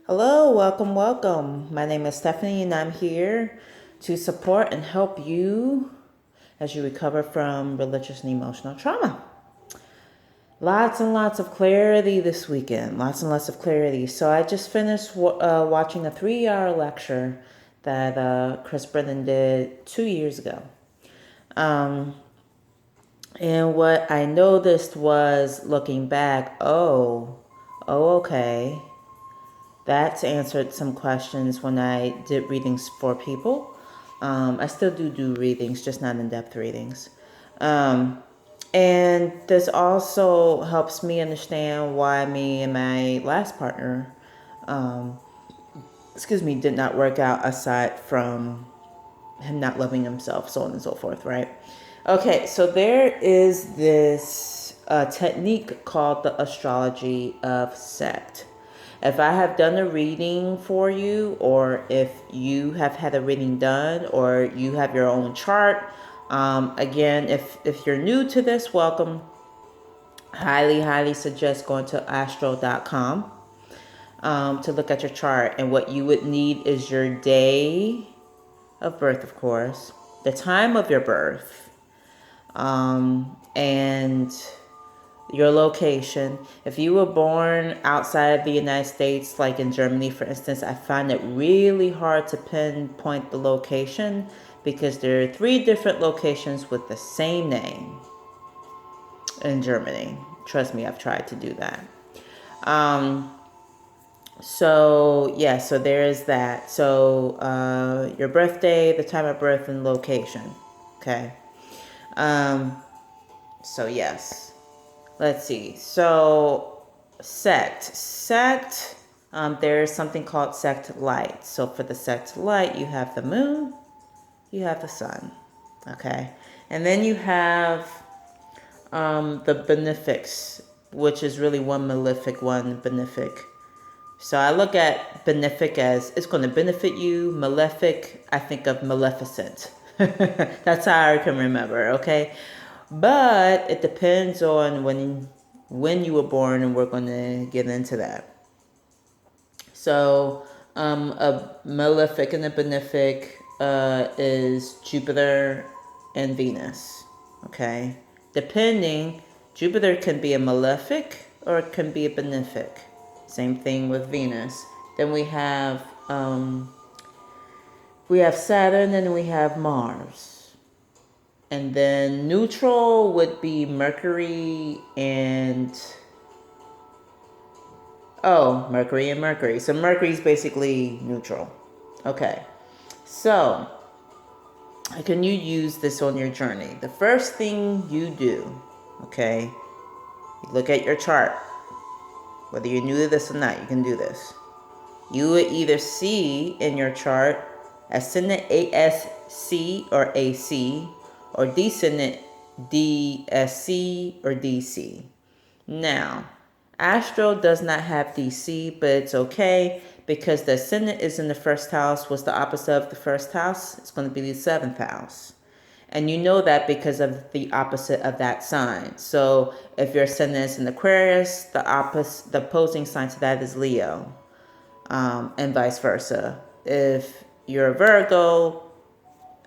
Hello, welcome, welcome. My name is Stephanie, and I'm here to support and help you as you recover from religious and emotional trauma. Lots and lots of clarity this weekend. Lots and lots of clarity. So I just finished watching a 3-hour lecture that Chris Brennan did 2 years ago. Um, and what I noticed was looking back, okay. That's answered some questions when I did readings for people. I still do readings, just not in-depth readings. And this also helps me understand why me and my last partner, did not work out, aside from him not loving himself, so on and so forth, right? Okay, so there is this technique called the astrology of sect. If I have done a reading for you, or if you have had a reading done, or you have your own chart, again, if you're new to this, welcome. Highly suggest going to astro.com to look at your chart. And what you would need is your day of birth, of course, the time of your birth, and your location. If you were born outside the United States, like in Germany, for instance, I find it really hard to pinpoint the location because there are 3 different locations with the same name in Germany. Trust me, I've tried to do that. So there is that. So your birthday, the time of birth, and location. Okay. So yes. Let's see. So sect. There's something called sect light. So for the sect light, you have the moon, you have the sun. Okay. And then you have the benefics, which is really one malefic, one benefic. So I look at benefic as it's going to benefit you. Malefic, I think of maleficent. That's how I can remember, okay? But it depends on when you were born, and we're going to get into that. So a malefic and a benefic is Jupiter and Venus, okay? Depending, Jupiter can be a malefic or it can be a benefic. Same thing with Venus. Then we have Saturn, and we have Mars. And then neutral would be Mercury and Mercury. So Mercury is basically neutral. Okay. So how can you use this on your journey? The first thing you do, okay, you look at your chart. Whether you're new to this or not, you can do this. You would either see in your chart ascendant ASC or AC, or descendant DSC or DC. Now, Astro does not have DC, but it's okay because the ascendant is in the first house. What's the opposite of the first house? It's going to be the 7th house. And you know that because of the opposite of that sign. So if your ascendant is in Aquarius, the opposing sign to that is Leo, and vice versa. If you're a Virgo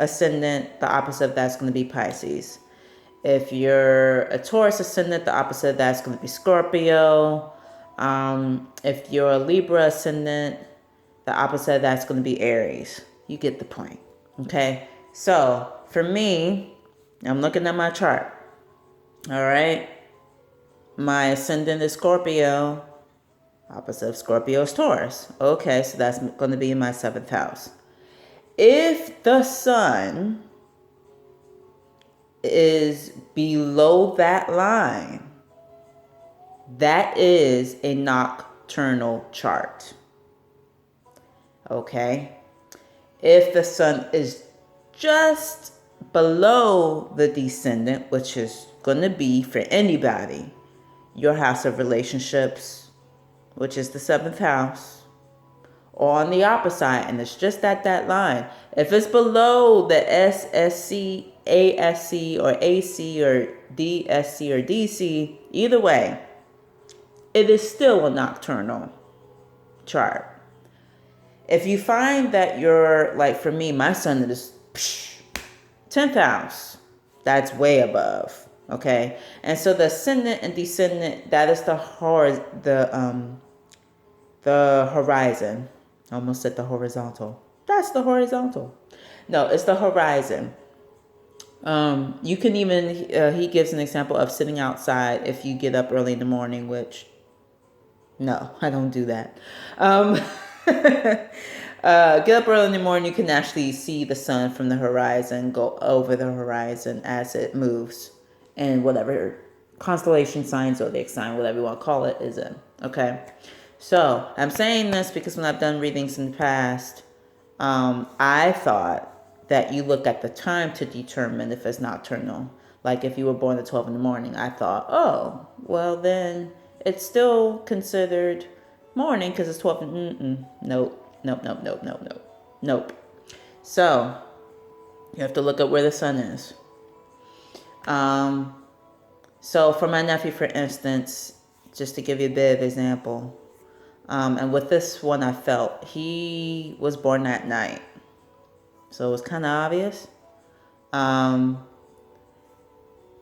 ascendant, the opposite of that's going to be Pisces. If you're a Taurus ascendant, the opposite of that's going to be Scorpio. If you're a Libra ascendant, the opposite of that's going to be Aries. You get the point. Okay? So, for me, I'm looking at my chart. All right? My ascendant is Scorpio. Opposite of Scorpio is Taurus. Okay, so that's going to be in my 7th house. If the sun is below that line, that is a nocturnal chart. Okay? If the sun is just below the descendant, which is going to be for anybody, your house of relationships, which is the 7th house, or on the opposite, and it's just at that line. If it's below the SSC, ASC, or AC, or DSC, or DC, either way, it is still a nocturnal chart. If you find that you're, like for me, my sun is 10th house, that's way above. Okay. And so the ascendant and descendant, that is the horizon. I almost said the horizontal. That's the horizontal. No, it's the horizon. You can even, he gives an example of sitting outside if you get up early in the morning, which, no, I don't do that. Get up early in the morning, you can actually see the sun from the horizon, go over the horizon as it moves, and whatever constellation sign, zodiac sign, whatever you want to call it, is in. Okay. So I'm saying this because when I've done readings in the past, I thought that you look at the time to determine if it's nocturnal. Like if you were born at 12 in the morning, I thought, oh, well then it's still considered morning because it's 12. Nope. Nope. So you have to look at where the sun is. So for my nephew, for instance, just to give you a bit of example, and with this one I felt, he was born that night. So it was kind of obvious.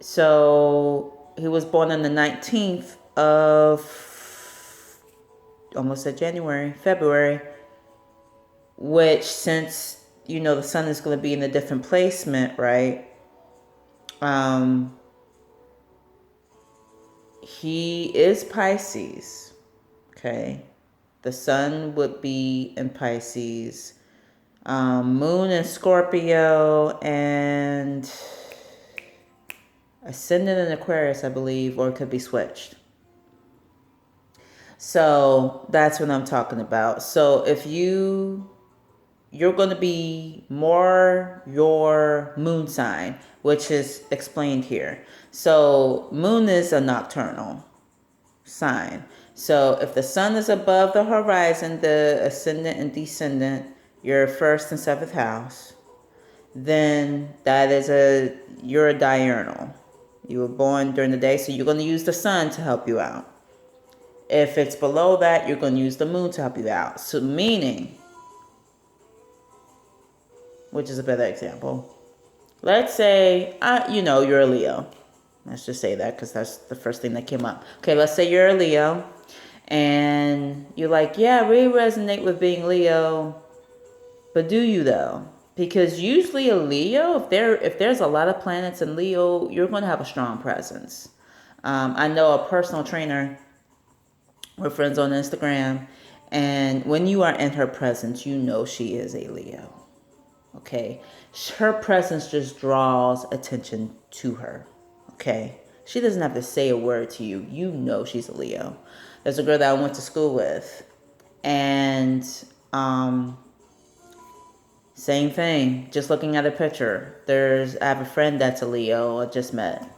So he was born on the 19th of, almost said February, which since, the sun is going to be in a different placement, right? He is Pisces, okay? The sun would be in Pisces. Moon in Scorpio, and ascendant in Aquarius, I believe, or it could be switched. So that's what I'm talking about. So if you're going to be more your moon sign, which is explained here. So moon is a nocturnal sign. So if the sun is above the horizon, the ascendant and descendant, your first and seventh house, then you're a diurnal. You were born during the day, so you're going to use the sun to help you out. If it's below that, you're going to use the moon to help you out. So meaning, which is a better example, let's say, you're a Leo. Let's just say that because that's the first thing that came up. Okay, let's say you're a Leo and you're like, yeah, I really resonate with being Leo. But do you though? Because usually a Leo, if there's a lot of planets in Leo, you're going to have a strong presence. I know a personal trainer. We're friends on Instagram. And when you are in her presence, you know she is a Leo. Okay? Her presence just draws attention to her. Okay? She doesn't have to say a word to you. You know she's a Leo. There's a girl that I went to school with. And same thing. Just looking at a picture. I have a friend that's a Leo I just met.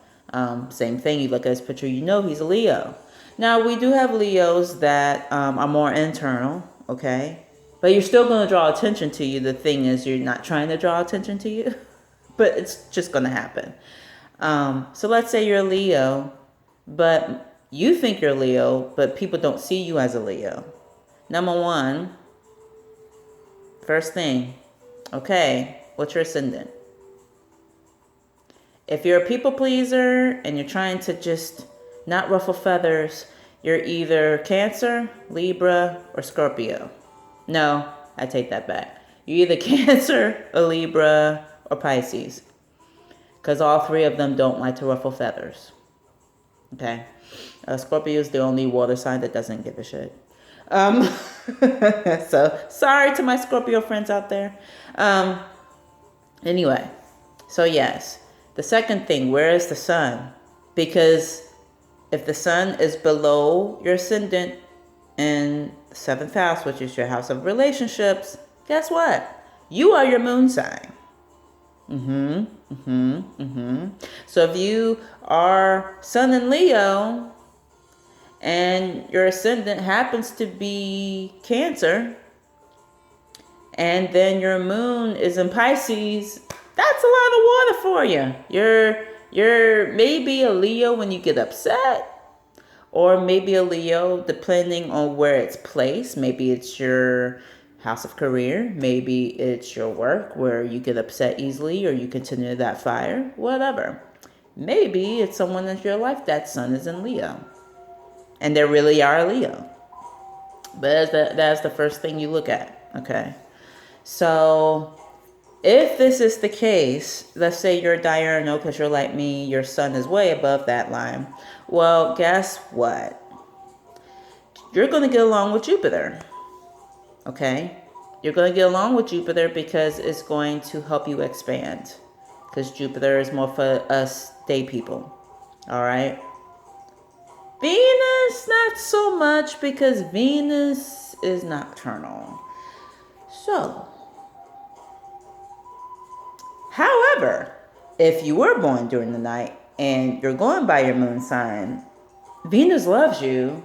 Same thing. You look at his picture, you know he's a Leo. Now, we do have Leos that are more internal, okay? But you're still going to draw attention to you. The thing is, you're not trying to draw attention to you. But it's just going to happen. So let's say you're a Leo, but you think you're a Leo, but people don't see you as a Leo. Number one, first thing, okay, what's your ascendant? If you're a people pleaser and you're trying to just not ruffle feathers, you're either Cancer, Libra, or Scorpio. No, I take that back. You're either Cancer, or Libra, or Pisces. Because all three of them don't like to ruffle feathers. Okay? Scorpio is the only water sign that doesn't give a shit. So, sorry to my Scorpio friends out there. Anyway, so yes. The second thing, where is the sun? Because if the sun is below your ascendant in the seventh house, which is your house of relationships, guess what? You are your moon sign. So if you are sun in Leo and your ascendant happens to be Cancer, and then your moon is in Pisces, that's a lot of water for you. You're maybe a Leo when you get upset, or maybe a Leo depending on where it's placed. Maybe it's your house of career. Maybe it's your work where you get upset easily or you continue that fire, whatever. Maybe it's someone in your life that sun is in Leo. And they really are Leo. But that's the first thing you look at, okay? So if this is the case, let's say you're diurnal because you're like me, your sun is way above that line. Well, guess what? You're going to get along with Jupiter, okay? You're going to get along with Jupiter because it's going to help you expand. Because Jupiter is more for us day people, all right? Venus, not so much because Venus is nocturnal. So, however, if you were born during the night and you're going by your moon sign, Venus loves you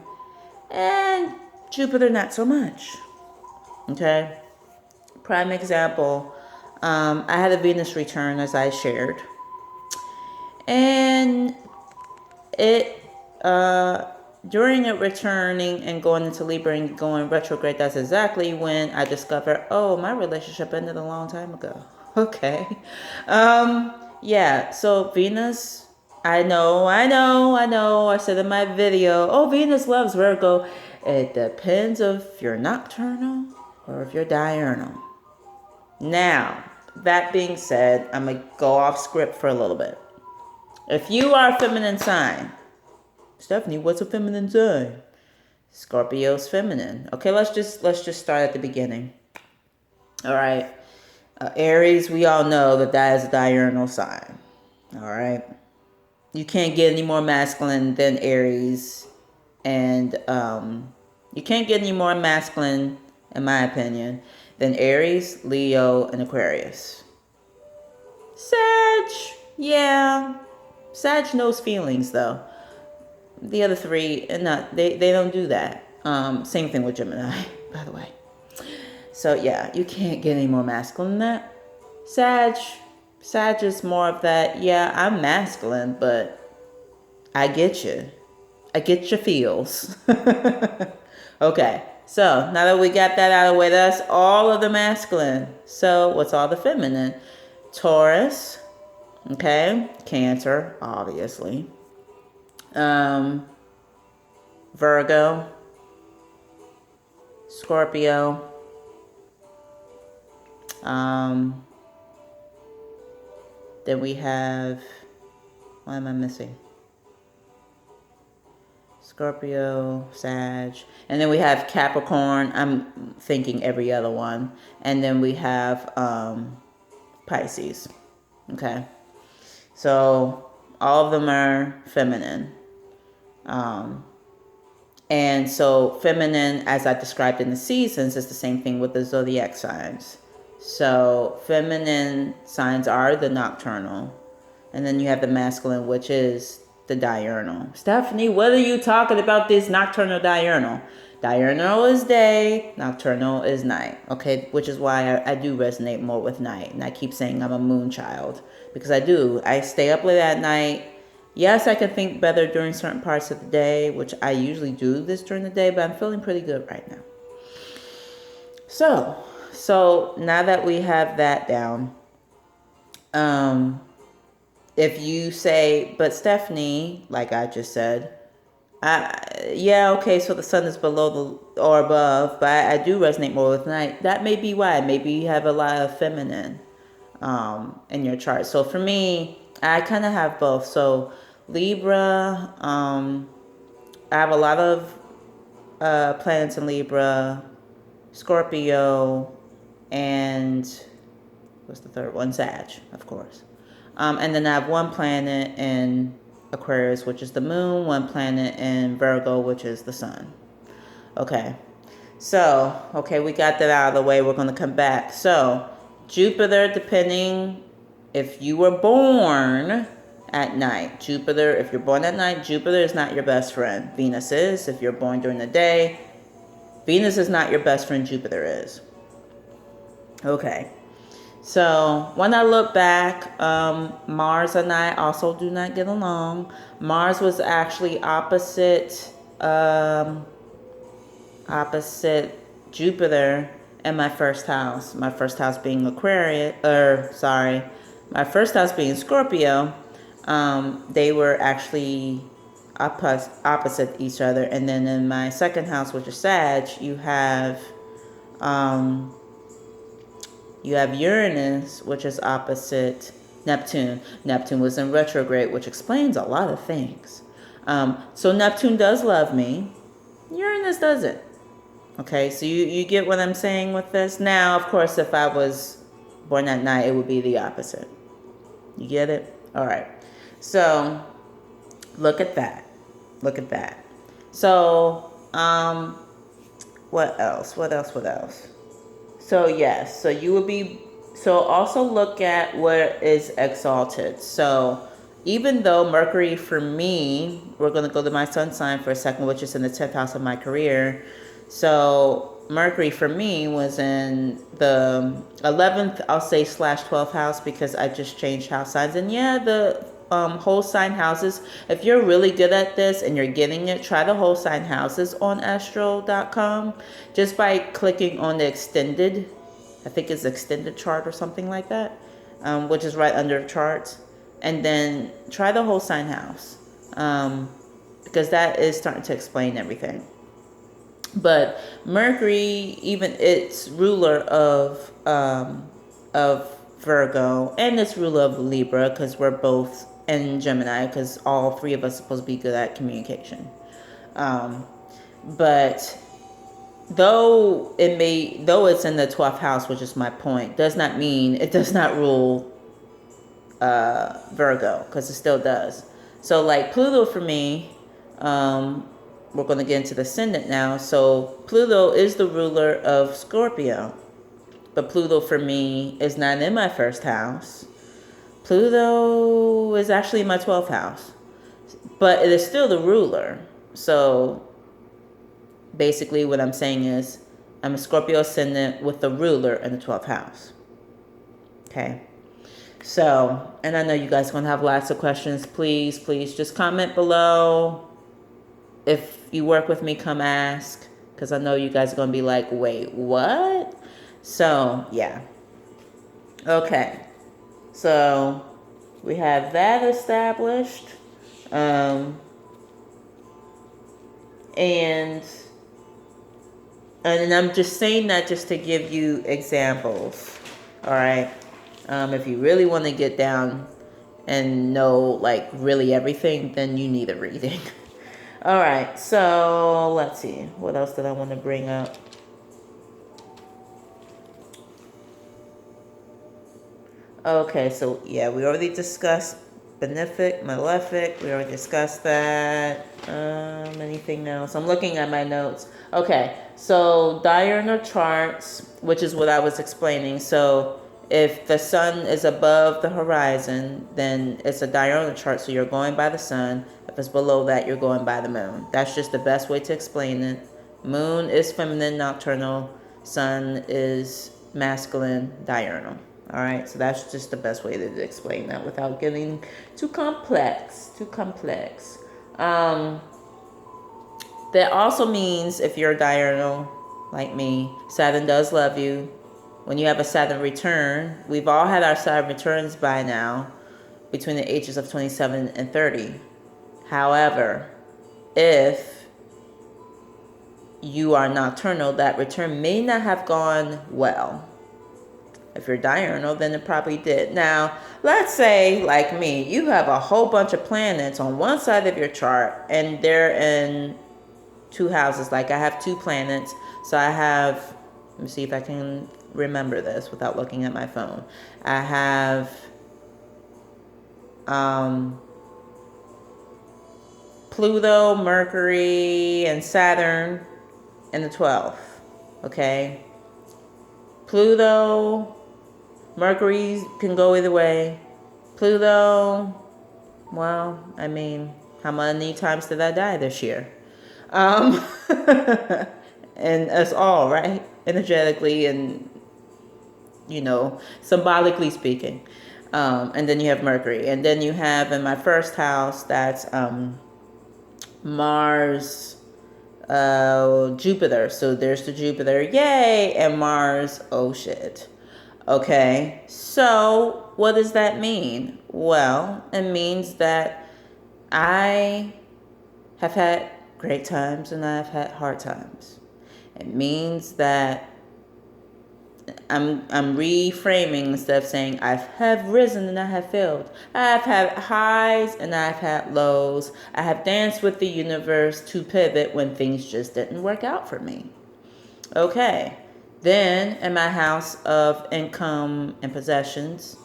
and Jupiter not so much. Okay? Prime example, I had a Venus return as I shared. And during it returning and going into Libra and going retrograde, that's exactly when I discovered, oh, my relationship ended a long time ago. Okay. Yeah, so Venus, I know. I said in my video, oh, Venus loves Virgo. It depends if you're nocturnal or if you're diurnal. Now, that being said, I'm going to go off script for a little bit. If you are a feminine sign, Stephanie, what's a feminine sign? Scorpio's feminine. Okay, let's just start at the beginning. All right. Aries, we all know that is a diurnal sign. All right. You can't get any more masculine than Aries. And you can't get any more masculine, in my opinion, than Aries, Leo, and Aquarius. Sag, yeah. Sag knows feelings, though. The other three, they don't do that. Same thing with Gemini, by the way. So yeah, you can't get any more masculine than that. Sag is more of that, yeah, I'm masculine, but I get you. I get your feels. Okay, so now that we got that out of the way, that's all of the masculine. So what's all the feminine? Taurus, okay, Cancer, obviously. Virgo, Scorpio, then we have, what am I missing? Scorpio, Sag, and then we have Capricorn. I'm thinking every other one. And then we have Pisces. Okay. So all of them are feminine. And so feminine, as I described in the seasons, is the same thing with the zodiac signs. So feminine signs are the nocturnal. And then you have the masculine, which is the diurnal. Stephanie, what are you talking about this nocturnal diurnal? Diurnal is day, nocturnal is night. Okay, which is why I do resonate more with night. And I keep saying I'm a moon child. Because I do. I stay up late at night. Yes, I can think better during certain parts of the day, which I usually do this during the day, but I'm feeling pretty good right now. So now that we have that down, if you say, but Stephanie, like I just said, yeah, okay, so the sun is below or above, but I do resonate more with night. That may be why. Maybe you have a lot of feminine in your chart. So for me, I kind of have both. So Libra, I have a lot of planets in Libra, Scorpio, and what's the third one? Sag, of course. And then I have one planet in Aquarius, which is the moon, one planet in Virgo, which is the sun. Okay. So, we got that out of the way. We're going to come back. So, Jupiter, depending if you were born at night. Jupiter, if you're born at night, Jupiter is not your best friend. Venus is. If you're born during the day, Venus is not your best friend. Jupiter is. Okay. So when I look back, Mars and I also do not get along. Mars was actually opposite Jupiter and my first house. My first house being Aquarius, or sorry, my first house being Scorpio. They were actually opposite each other. And then in my second house, which is Sag, you have Uranus, which is opposite Neptune. Neptune was in retrograde, which explains a lot of things. So Neptune does love me. Uranus doesn't. Okay, so you get what I'm saying with this? Now, of course, if I was born at night, it would be the opposite. You get it? All right. So look at that. Look at that. So, what else? So yes, so you would be, so also look at what is exalted. So even though Mercury for me, we're going to go to my sun sign for a second, which is in the 10th house of my career. So Mercury for me was in the 11th, I'll say /12th house, because I just changed house signs. And yeah, the whole sign houses, if you're really good at this and you're getting it, try the whole sign houses on astro.com just by clicking on the extended, I think it's extended chart or something like that, which is right under charts. And then try the whole sign house, because that is starting to explain everything. But Mercury, even its ruler of Virgo, and its ruler of Libra, because we're both in Gemini, because all three of us are supposed to be good at communication. But though it's in the 12th house, which is my point, does not mean it does not rule Virgo, because it still does. So like Pluto for me, we're going to get into the ascendant now. So Pluto is the ruler of Scorpio, but Pluto for me is not in my first house. Pluto is actually in my 12th house, but it is still the ruler. So basically what I'm saying is I'm a Scorpio ascendant with the ruler in the 12th house. Okay. So, and I know you guys are going to have lots of questions. Please just comment below. If you work with me, come ask, because I know you guys are going to be like, wait, what? So, yeah. Okay. So, we have that established. And I'm just saying that just to give you examples. All right. If you really want to get down and know, like, really everything, then you need a reading. All right, so let's see. What else did I want to bring up? Okay, so yeah, we already discussed benefic, malefic. We already discussed that. Anything else? I'm looking at my notes. Okay, so diurnal charts, which is what I was explaining. So if the sun is above the horizon, then it's a diurnal chart, so you're going by the sun. If it's below that, you're going by the moon. That's just the best way to explain it. Moon is feminine, nocturnal. Sun is masculine, diurnal. All right, so that's just the best way to explain that without getting too complex. That also means if you're diurnal, like me, Saturn does love you. When you have a Saturn return, we've all had our Saturn returns by now, between the ages of 27 and 30. However, if you are nocturnal, that return may not have gone well. If you're diurnal, then it probably did. Now, let's say, like me, you have a whole bunch of planets on one side of your chart, and they're in two houses. Like I have two planets, so I have, let me see if I can remember this without looking at my phone. I have Pluto, Mercury, and Saturn in the 12th. Okay? Pluto, Mercury can go either way. Pluto, well, I mean, how many times did I die this year? And us all, right? Energetically and, symbolically speaking. And then you have Mercury. And then you have in my first house, that's Mars, Jupiter. So there's the Jupiter, yay, and Mars, oh shit. Okay, so what does that mean? Well, it means that I have had great times and I've had hard times. It means that I'm reframing instead of saying I have risen and I have failed. I have had highs and I've had lows. I have danced with the universe to pivot when things just didn't work out for me. Okay. Then in my house of income and possessions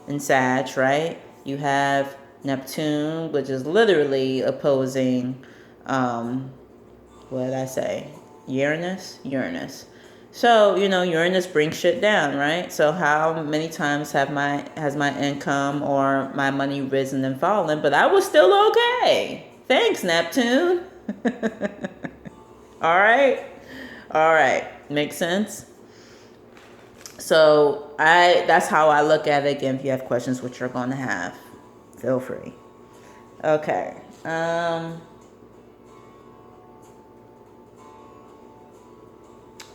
in Sag, right? You have Neptune, which is literally opposing what did I say? Uranus. So, Uranus brings shit down, right? So how many times has my income or my money risen and fallen, but I was still okay. Thanks, Neptune. All right. Makes sense? So, that's how I look at it. Again, if you have questions, which you're going to have, feel free. Okay.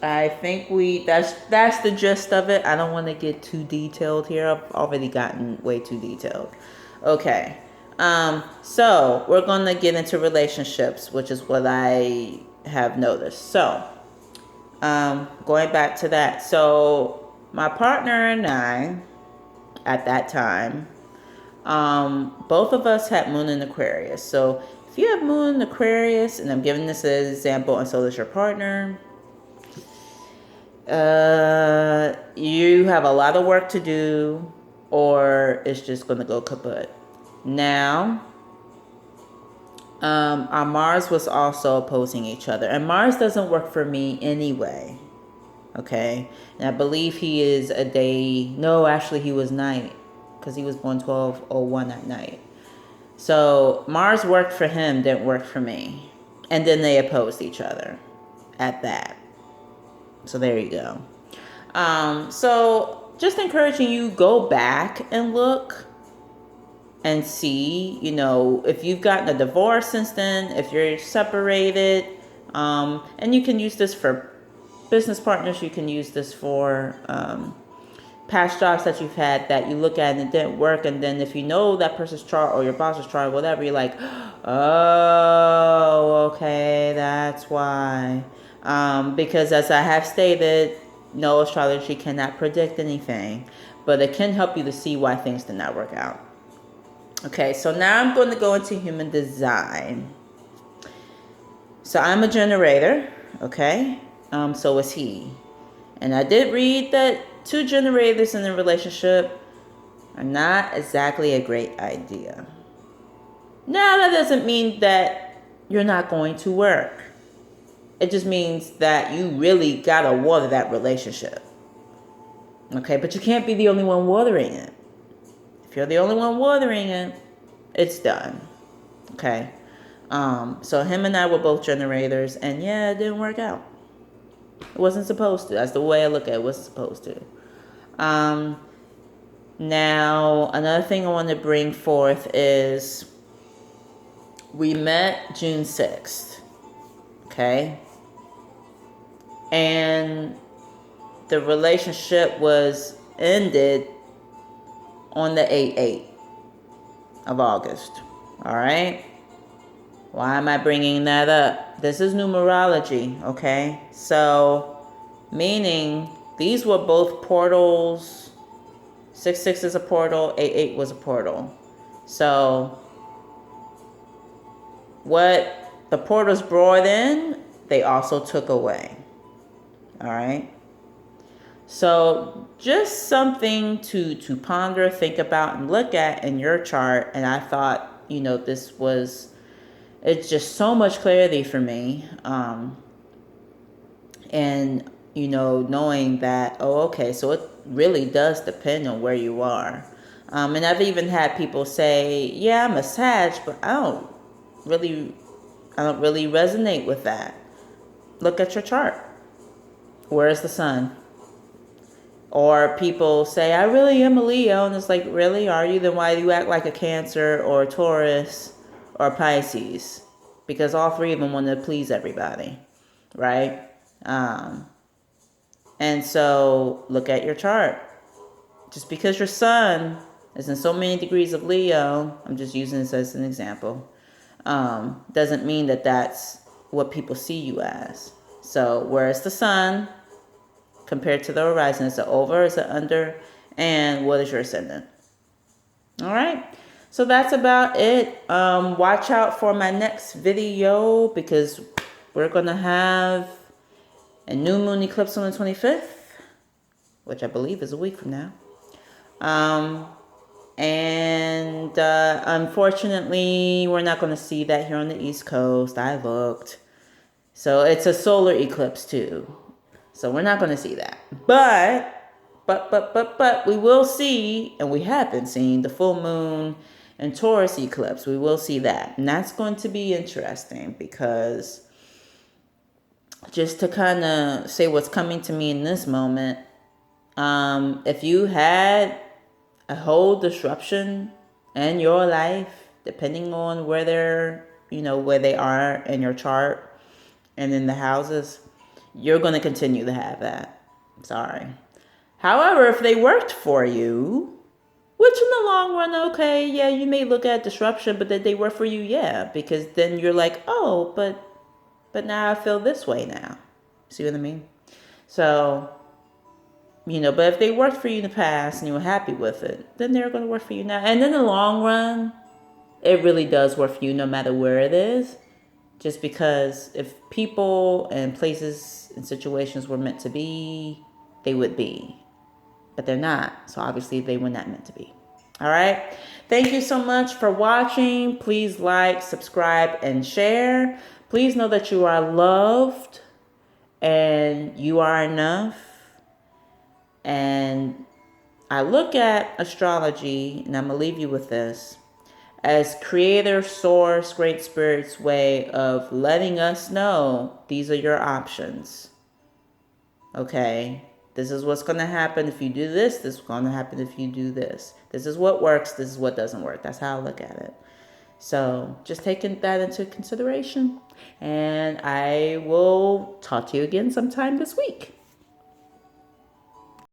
I think that's the gist of it. I don't want to get too detailed here. I've already gotten way too detailed. Okay. So we're gonna get into relationships, which is what I have noticed. So, going back to that. So my partner and I, at that time, both of us had Moon in Aquarius. So if you have Moon in Aquarius, and I'm giving this as an example, and so does your partner, you have a lot of work to do, or it's just going to go kaput. Now, our Mars was also opposing each other, and Mars doesn't work for me anyway. Okay, and I believe he is a day. No, actually, he was night, because he was born 12:01 at night. So Mars worked for him, didn't work for me, and then they opposed each other at that. So there you go. So just encouraging you, go back and look and see, if you've gotten a divorce since then, if you're separated, and you can use this for business partners, you can use this for past jobs that you've had that you look at and it didn't work, and then if you know that person's chart or your boss's chart, whatever, you're like, oh, okay, that's why. Because as I have stated, no astrology cannot predict anything, but it can help you to see why things did not work out. Okay, so now I'm going to go into human design. So I'm a generator, okay? So is he. And I did read that 2 generators in a relationship are not exactly a great idea. Now, that doesn't mean that you're not going to work. It just means that you really gotta water that relationship. Okay, but you can't be the only one watering it. If you're the only one watering it, it's done. Okay. So him and I were both generators, and yeah, it didn't work out. It wasn't supposed to. That's the way I look at it. It wasn't supposed to. Now, another thing I want to bring forth is we met June 6th. Okay. And the relationship was ended on the 8/8 of August. All right. Why am I bringing that up? This is numerology, okay? So, meaning these were both portals. 6/6 is a portal, 8/8 was a portal. So, what the portals brought in, they also took away. All right? So, just something to ponder, think about, and look at in your chart. And I thought, it's just so much clarity for me. And, knowing that, okay, so it really does depend on where you are. And I've even had people say, yeah, I'm a Sag, but I don't really resonate with that. Look at your chart. Where is the sun? Or people say, I really am a Leo. And it's like, really? Are you? Then why do you act like a Cancer or a Taurus or a Pisces? because all three of them want to please everybody, right? And so look at your chart. Just because your sun is in so many degrees of Leo, I'm just using this as an example, doesn't mean that that's what people see you as. So where's the sun compared to the horizon? Is it over? Is it under? And what is your ascendant? All right. So that's about it. Watch out for my next video because we're going to have a new moon eclipse on the 25th, which I believe is a week from now. Unfortunately, we're not going to see that here on the East Coast. I looked. So it's a solar eclipse too. So we're not going to see that. But we will see, and we have been seeing, the full moon and Taurus eclipse. We will see that. And that's going to be interesting because just to kind of say what's coming to me in this moment, if you had a whole disruption in your life, depending on where they are in your chart and in the houses, you're going to continue to have that. Sorry. However, if they worked for you, which in the long run, okay, yeah, you may look at disruption, but that they work for you, yeah, because then you're like, oh, but now I feel this way now. See what I mean? So, but if they worked for you in the past and you were happy with it, then they're going to work for you now. And in the long run, it really does work for you no matter where it is. Just because if people and places and situations were meant to be, they would be. But they're not. So obviously they were not meant to be. All right. Thank you so much for watching. Please like, subscribe, and share. Please know that you are loved and you are enough. And I look at astrology, and I'm going to leave you with this, as Creator, Source, Great Spirit's way of letting us know these are your options. Okay? This is what's going to happen if you do this. This is going to happen if you do this. This is what works. This is what doesn't work. That's how I look at it. So just taking that into consideration. And I will talk to you again sometime this week.